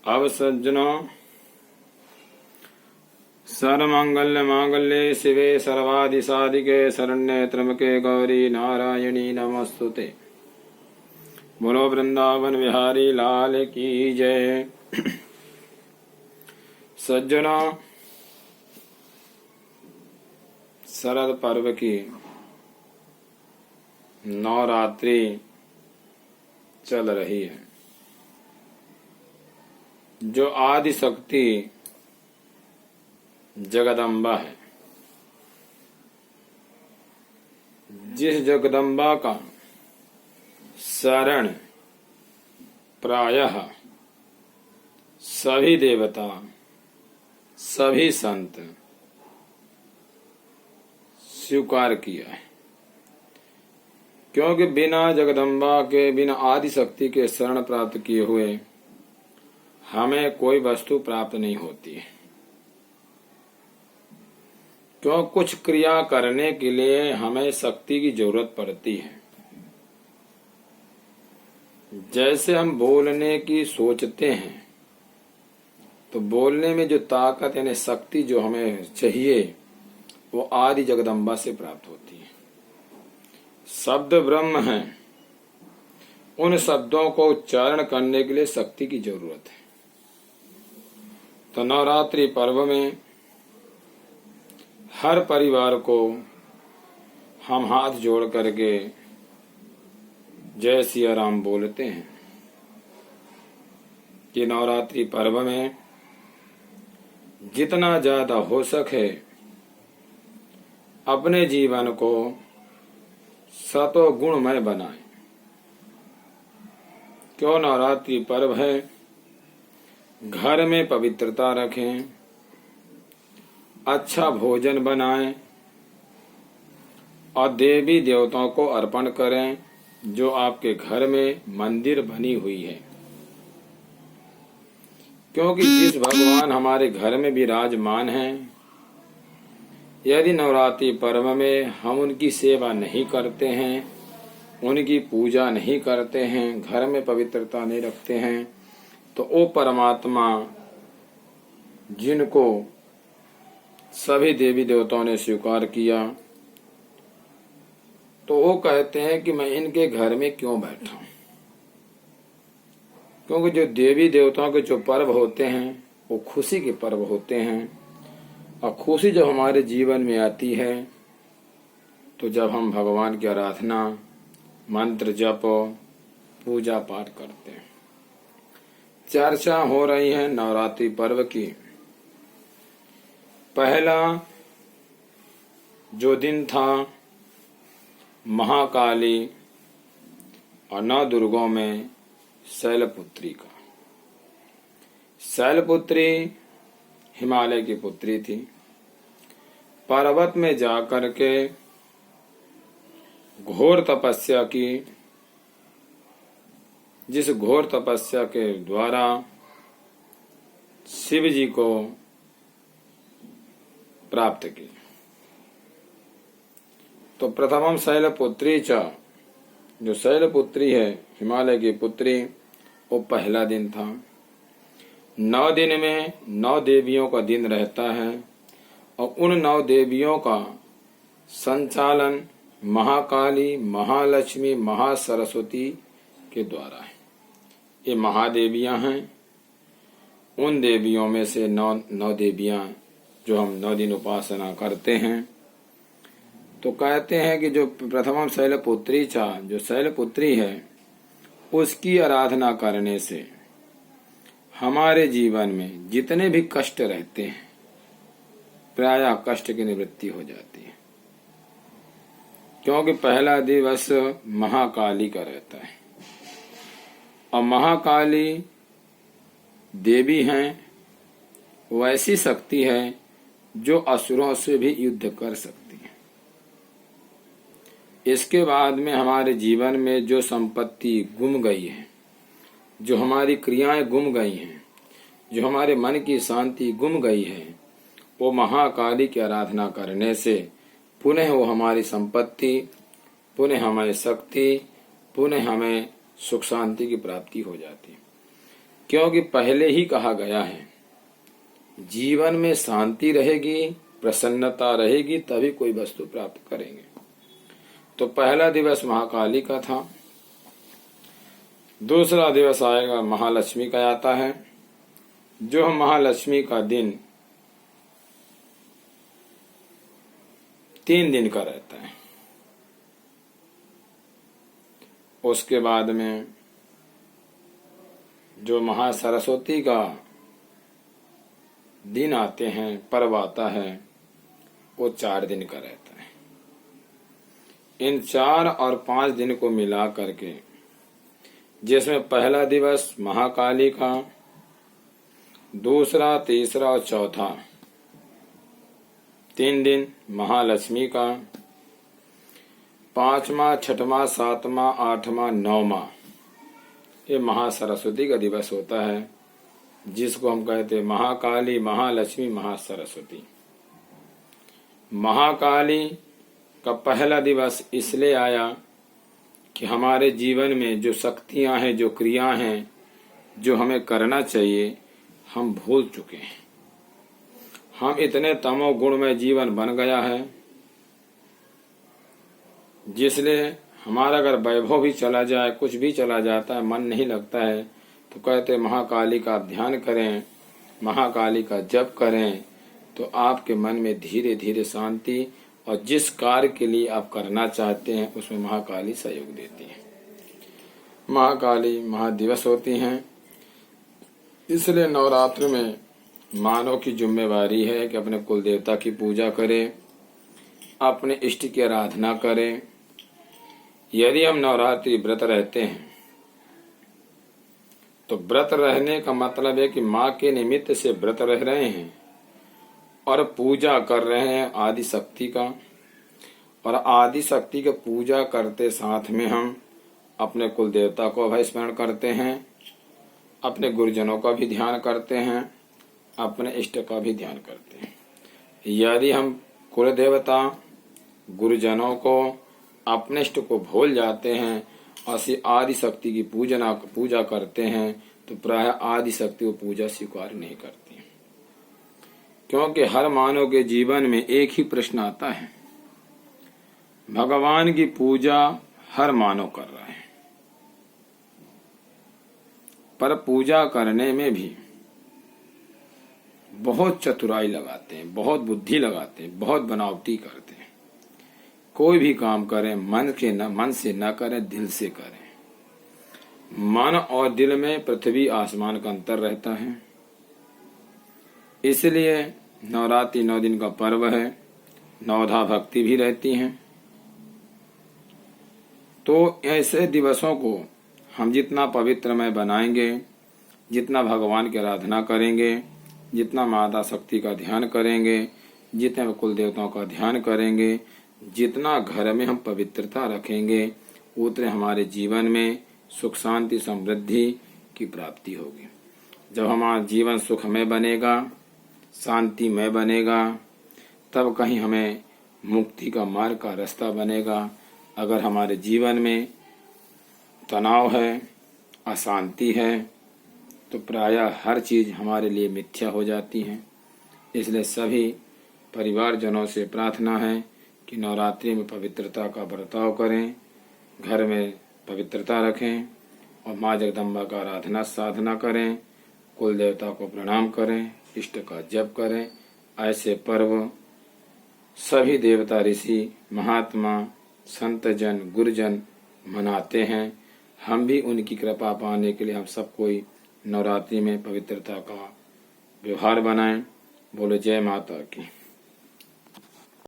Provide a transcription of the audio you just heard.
अब सज्जनों, सर्वमंगल मांगल्ये शिवे सर्वादि साधिके शरण्ये त्र्यंबके गौरी नारायणी नमस्तुते। बोलो वृंदावन बिहारी लाल की जय। सज्जनों, शरद पर्व की नवरात्रि चल रही है। जो आदि शक्ति जगदम्बा है, जिस जगदम्बा का शरण प्रायः सभी देवता सभी संत स्वीकार किया है, क्योंकि बिना जगदम्बा के, बिना आदि शक्ति के शरण प्राप्त किए हुए हमें कोई वस्तु प्राप्त नहीं होती है। क्यों? कुछ क्रिया करने के लिए हमें शक्ति की जरूरत पड़ती है। जैसे हम बोलने की सोचते हैं तो बोलने में जो ताकत यानी शक्ति जो हमें चाहिए वो आदि जगदम्बा से प्राप्त होती है। शब्द ब्रह्म है, उन शब्दों को उच्चारण करने के लिए शक्ति की जरूरत है। तो नवरात्रि पर्व में हर परिवार को हम हाथ जोड़ करके जय सिया राम बोलते हैं कि नवरात्रि पर्व में जितना ज्यादा हो सके अपने जीवन को सतो गुणमय बनाएं। क्यों? नवरात्रि पर्व है, घर में पवित्रता रखें, अच्छा भोजन बनाएं और देवी देवताओं को अर्पण करें जो आपके घर में मंदिर बनी हुई है। क्योंकि जिस भगवान हमारे घर में विराजमान हैं, यदि नवरात्रि पर्व में हम उनकी सेवा नहीं करते हैं, उनकी पूजा नहीं करते हैं, घर में पवित्रता नहीं रखते हैं, तो वो परमात्मा जिनको सभी देवी देवताओं ने स्वीकार किया, तो वो कहते हैं कि मैं इनके घर में क्यों बैठा हूं। क्योंकि जो देवी देवताओं के जो पर्व होते हैं वो खुशी के पर्व होते हैं, और खुशी जब हमारे जीवन में आती है तो जब हम भगवान की आराधना, मंत्र जप, पूजा पाठ करते हैं। चर्चा हो रही है नवरात्रि पर्व की। पहला जो दिन था महाकाली और नौ दुर्गों में शैलपुत्री का। शैलपुत्री हिमालय की पुत्री थी। पर्वत में जाकर के घोर तपस्या की, जिस घोर तपस्या के द्वारा शिव जी को प्राप्त की। तो प्रथमम शैलपुत्री च, जो शैलपुत्री है हिमालय की पुत्री, वो पहला दिन था। 9 दिन में 9 देवियों का दिन रहता है और उन 9 देवियों का संचालन महाकाली, महालक्ष्मी, महासरस्वती के द्वारा है। ये महादेवियां हैं। उन देवियों में से 9 देवियां जो हम 9 दिन उपासना करते हैं। तो कहते हैं कि जो प्रथम शैलपुत्री चा, जो शैलपुत्री है, उसकी आराधना करने से हमारे जीवन में जितने भी कष्ट रहते हैं प्रायः कष्ट की निवृत्ति हो जाती है। क्योंकि पहला दिवस महाकाली का रहता है और महाकाली देवी हैं, वो ऐसी शक्ति है जो असुरों से भी युद्ध कर सकती है। इसके बाद में हमारे जीवन में जो संपत्ति गुम गई है, जो हमारी क्रियाएं गुम गई हैं, जो हमारे मन की शांति गुम गई है, वो महाकाली की आराधना करने से पुनः वो हमारी संपत्ति, पुनः हमारी शक्ति, पुनः हमें सुख शांति की प्राप्ति हो जाती है। क्योंकि पहले ही कहा गया है जीवन में शांति रहेगी, प्रसन्नता रहेगी, तभी कोई वस्तु प्राप्त करेंगे। तो पहला दिवस महाकाली का था। दूसरा दिवस आएगा महालक्ष्मी का आता है, जो महालक्ष्मी का दिन 3 दिन का रहता है। उसके बाद में जो महासरस्वती का दिन आते हैं, पर्व आता है, वो 4 दिन का रहता है। इन 4 और 5 दिन को मिला करके, जिसमें पहला दिवस महाकाली का, दूसरा, तीसरा और चौथा 3 दिन महालक्ष्मी का, 5वां, 6वां, 7वां, 8वां, 9वां ये महासरस्वती का दिवस होता है, जिसको हम कहते हैं महाकाली, महालक्ष्मी, महासरस्वती। महाकाली का पहला दिवस इसलिए आया कि हमारे जीवन में जो शक्तियां हैं, जो क्रिया हैं, जो हमें करना चाहिए, हम भूल चुके हैं। हम इतने तमोगुण में जीवन बन गया है, जिसलिए हमारा अगर वैभव भी चला जाए, कुछ भी चला जाता है, मन नहीं लगता है, तो कहते महाकाली का आप ध्यान करें, महाकाली का जप करें, तो आपके मन में धीरे धीरे शांति, और जिस कार्य के लिए आप करना चाहते हैं उसमें महाकाली सहयोग देती है। महाकाली महादिवस होती हैं, इसलिए नवरात्र में मानव की जिम्मेवारी है कि अपने कुल देवता की पूजा करें, अपने इष्ट की आराधना करें। यदि हम नवरात्रि व्रत रहते हैं तो व्रत रहने का मतलब है कि माँ के निमित्त से व्रत रह रहे हैं और पूजा कर रहे हैं आदि शक्ति का, और आदि शक्ति की पूजा करते साथ में हम अपने कुल देवता को अभय स्मरण करते हैं, अपने गुरुजनों का भी ध्यान करते हैं, अपने इष्ट का भी ध्यान करते हैं। यदि हम कुल देवता, गुरुजनों को, अपने इष्ट को भूल जाते हैं और आदि शक्ति की पूजा करते हैं, तो प्राय आदि शक्ति को पूजा स्वीकार नहीं करती, क्योंकि हर मानव के जीवन में एक ही प्रश्न आता है, भगवान की पूजा हर मानव कर रहा है, पर पूजा करने में भी बहुत चतुराई लगाते हैं, बहुत बुद्धि लगाते हैं, बहुत बनावटी करते हैं। कोई भी काम करें मन से न करें, दिल से करें। मन और दिल में पृथ्वी आसमान का अंतर रहता है। इसलिए नवरात्रि 9 दिन का पर्व है, 9धा भक्ति भी रहती हैं। तो ऐसे दिवसों को हम जितना पवित्रमय बनाएंगे, जितना भगवान की आराधना करेंगे, जितना माता शक्ति का ध्यान करेंगे, जितने कुल देवताओं का ध्यान करेंगे, जितना घर में हम पवित्रता रखेंगे, उतने हमारे जीवन में सुख शांति समृद्धि की प्राप्ति होगी। जब हमारा जीवन सुखमय बनेगा, शांतिमय बनेगा, तब कहीं हमें मुक्ति का मार्ग का रास्ता बनेगा। अगर हमारे जीवन में तनाव है, अशांति है, तो प्रायः हर चीज हमारे लिए मिथ्या हो जाती है। इसलिए सभी परिवारजनों से प्रार्थना है कि नवरात्रि में पवित्रता का बर्ताव करें, घर में पवित्रता रखें और माँ जगदम्बा का आराधना साधना करें, कुल देवता को प्रणाम करें, इष्ट का जप करें। ऐसे पर्व सभी देवता, ऋषि, महात्मा, संत जन, गुरुजन मनाते हैं। हम भी उनकी कृपा पाने के लिए हम सब कोई नवरात्रि में पवित्रता का व्यवहार बनाएं। बोलो जय माता की।